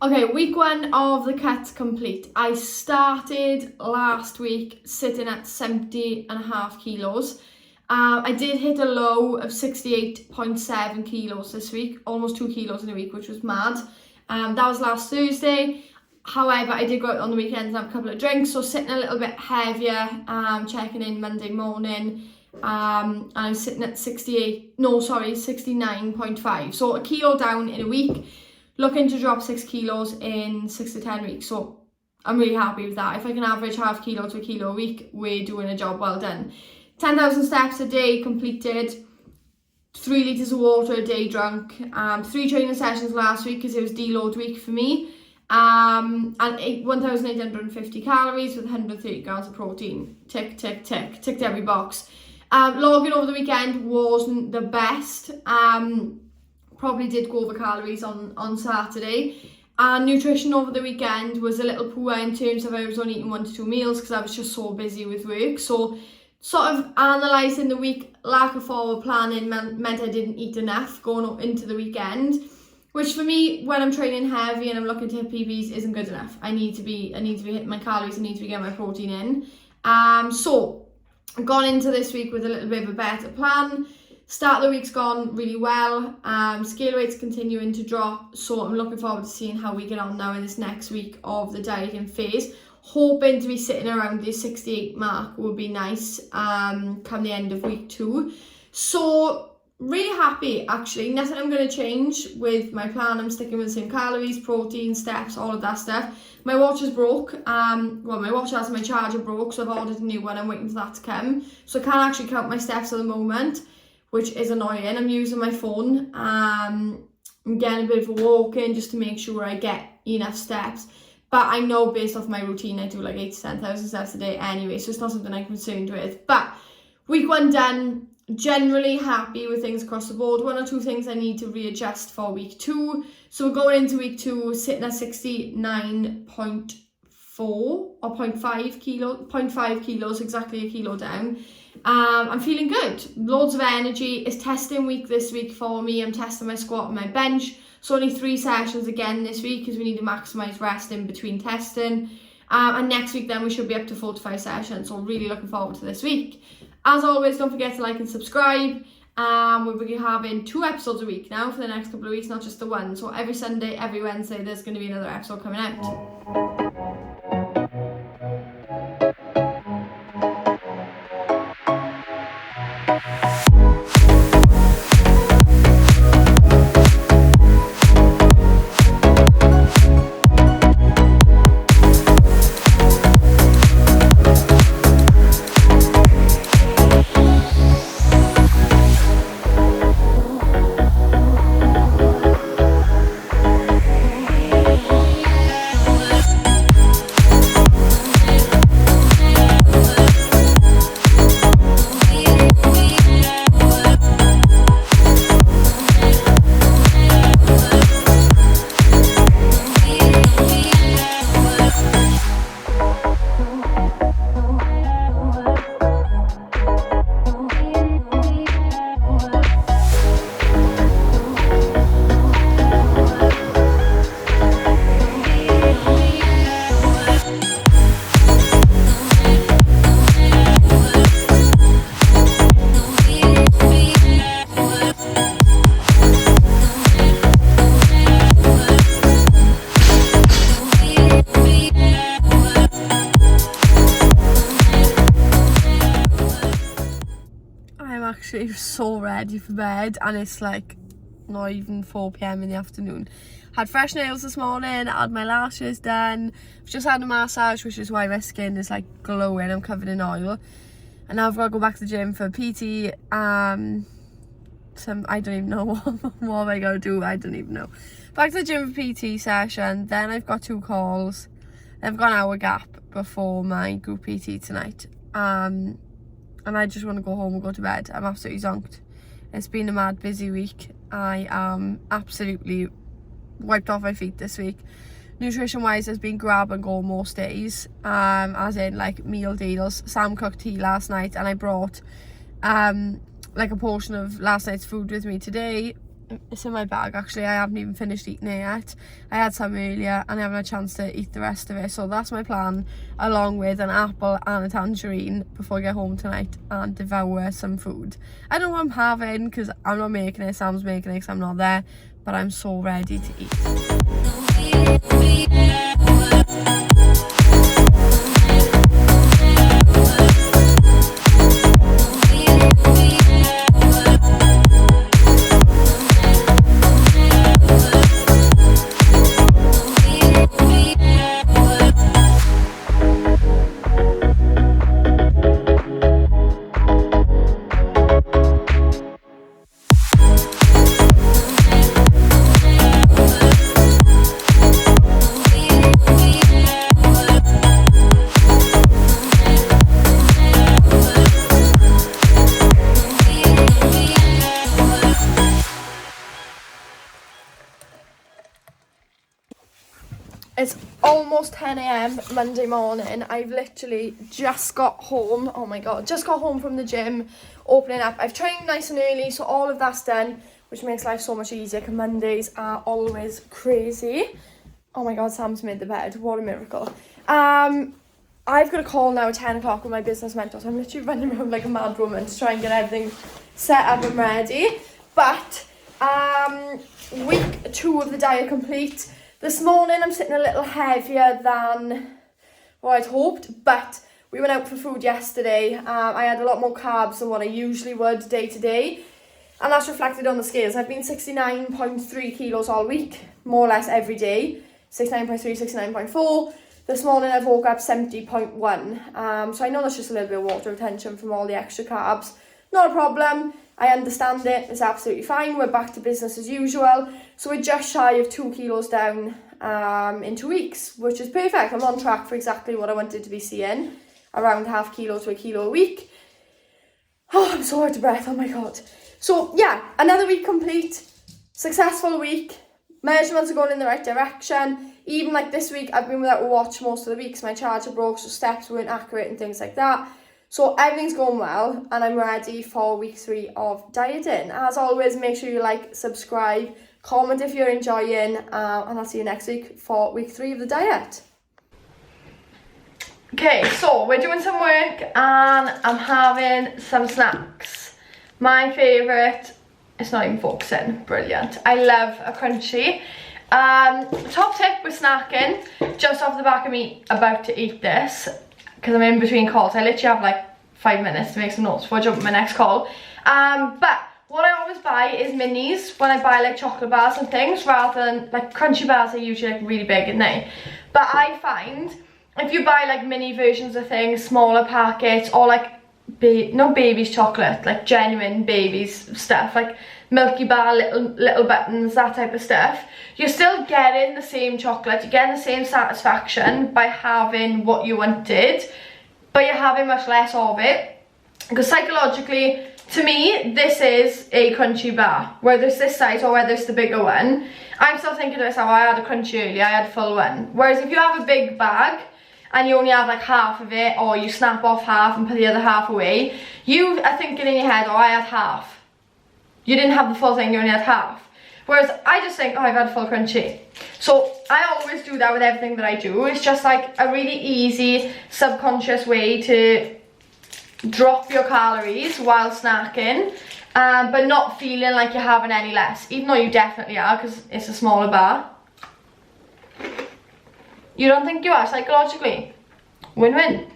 Okay, week 1 of the cut's complete. I started last week sitting at 70.5 kilos. I did hit a low of 68.7 kilos this week, almost 2 kilos in a week, which was mad. That was last Thursday. However, I did go out on the weekend and have a couple of drinks, so sitting a little bit heavier, checking in Monday morning. And I'm sitting at 69.5. So a kilo down in a week. Looking to drop 6 kilos in 6 to 10 weeks. So I'm really happy with that. If I can average half kilo to a kilo a week, we're doing a job well done. 10,000 steps a day completed. 3 litres of water a day drunk. 3 training sessions last week because it was deload week for me. And 1,850 calories with 130 grams of protein. Tick, tick, tick. Ticked every box. Logging over the weekend wasn't the best. Probably did go over calories on Saturday. And nutrition over the weekend was a little poor in terms of I was only eating 1 to 2 meals because I was just so busy with work. So sort of analysing the week, lack of forward planning meant I didn't eat enough going into the weekend. Which for me, when I'm training heavy and I'm looking to hit PBs, isn't good enough. I need to be hitting my calories, I need to be getting my protein in. So I've gone into this week with a little bit of a better plan. Start of the week's gone really well. Scale weight's continuing to drop, so I'm looking forward to seeing how we get on now in this next week of the dieting phase. Hoping to be sitting around the 68 mark would be nice come the end of week 2. So really happy actually. Nothing I'm going to change with my plan. I'm sticking with the same calories, protein, steps, all of that stuff. My watch is broke. My watch has my charger broke, so I've ordered a new one. I'm waiting for that to come. So I can't actually count my steps at the moment, which is annoying. I'm using my phone. I'm getting a bit of a walk in just to make sure I get enough steps. But I know based off my routine, I do like 8 to 10,000 steps a day anyway, so it's not something I'm concerned with. But week 1 done, generally happy with things across the board. 1 or 2 things I need to readjust for week 2. So we're going into week 2 sitting at 69.4 or 0.5 kilos, exactly a kilo down. I'm feeling good. Loads of energy. It's testing week this week for me. I'm testing my squat and my bench. So only 3 sessions again this week because we need to maximise rest in between testing. And next week then we should be up to 4 to 5 sessions. So really looking forward to this week. As always, don't forget to like and subscribe. We'll be having 2 episodes a week now for the next couple of weeks, not just the one. So every Sunday, every Wednesday, there's going to be another episode coming out. Actually so ready for bed and it's like not even 4 p.m. in the afternoon. Had fresh nails this morning, had my lashes done, I've just had a massage, which is why my skin is like glowing. I'm covered in oil, and now I've got to go back to the gym for PT. I don't even know what am I going to do. I don't even know. Back to the gym for PT session, then I've got 2 calls, I've got an hour gap before my group PT tonight. And I just want to go home and go to bed. I'm absolutely zonked. It's been a mad busy week. I am absolutely wiped off my feet this week. Nutrition wise, has been grab and go most days, as in like meal deals. Sam cooked tea last night and I brought like a portion of last night's food with me today. It's in my bag actually. I haven't even finished eating it yet. I had some earlier and I haven't had a chance to eat the rest of it. So that's my plan, along with an apple and a tangerine before I get home tonight and devour some food. I don't know what I'm having because I'm not making it. Sam's making it because I'm not there. But I'm so ready to eat. It's almost 10 a.m. Monday morning. I've literally just got home. Oh my god, just got home from the gym, opening up. I've trained nice and early, so all of that's done, which makes life so much easier because Mondays are always crazy. Oh my god, Sam's made the bed. What a miracle. I've got a call now at 10 o'clock with my business mentor, so I'm literally running around like a mad woman to try and get everything set up and ready. But week 2 of the diet complete. This morning I'm sitting a little heavier than what I'd hoped, but we went out for food yesterday. I had a lot more carbs than what I usually would day to day, and that's reflected on the scales. I've been 69.3 kilos all week, more or less every day. 69.3, 69.4. This morning I've woke up 70.1. So I know that's just a little bit of water retention from all the extra carbs. Not a problem. I understand it. It's absolutely fine. We're back to business as usual. So we're just shy of 2 kilos down in 2 weeks, which is perfect. I'm on track for exactly what I wanted to be seeing, around ½ kilo to a kilo a week. Oh, I'm so out of breath. Oh my god. So yeah, another week complete. Successful week. Measurements are going in the right direction. Even like this week, I've been without a watch most of the week. So my charger broke, so steps weren't accurate and things like that. So everything's going well, and I'm ready for week 3 of dieting. As always, make sure you like, subscribe, comment if you're enjoying, and I'll see you next week for week 3 of the diet. Okay, so we're doing some work and I'm having some snacks. My favourite, it's not even focusing, brilliant. I love a crunchy. Top tip with snacking, just off the back of me about to eat this, because I'm in between calls. I literally have like 5 minutes to make some notes before I jump on my next call. But what I always buy is minis when I buy like chocolate bars and things, rather than like crunchy bars are usually like really big, aren't they? But I find if you buy like mini versions of things, smaller packets, or like no baby's chocolate, like genuine baby's stuff, like Milky Bar, little buttons, that type of stuff, you're still getting the same chocolate, you're getting the same satisfaction by having what you wanted, but you're having much less of it. Because psychologically, to me, this is a crunchy bar. Whether it's this size or whether it's the bigger one, I'm still thinking to myself, I had a crunchy earlier, I had a full one. Whereas if you have a big bag and you only have like half of it, or you snap off half and put the other half away, you are thinking in your head, oh, I had half. You didn't have the full thing, you only had half. Whereas I just think, oh, I've had a full crunchy. So I always do that with everything that I do. It's just like a really easy, subconscious way to drop your calories while snacking, but not feeling like you're having any less, even though you definitely are, because it's a smaller bar. You don't think you are psychologically? Win-win.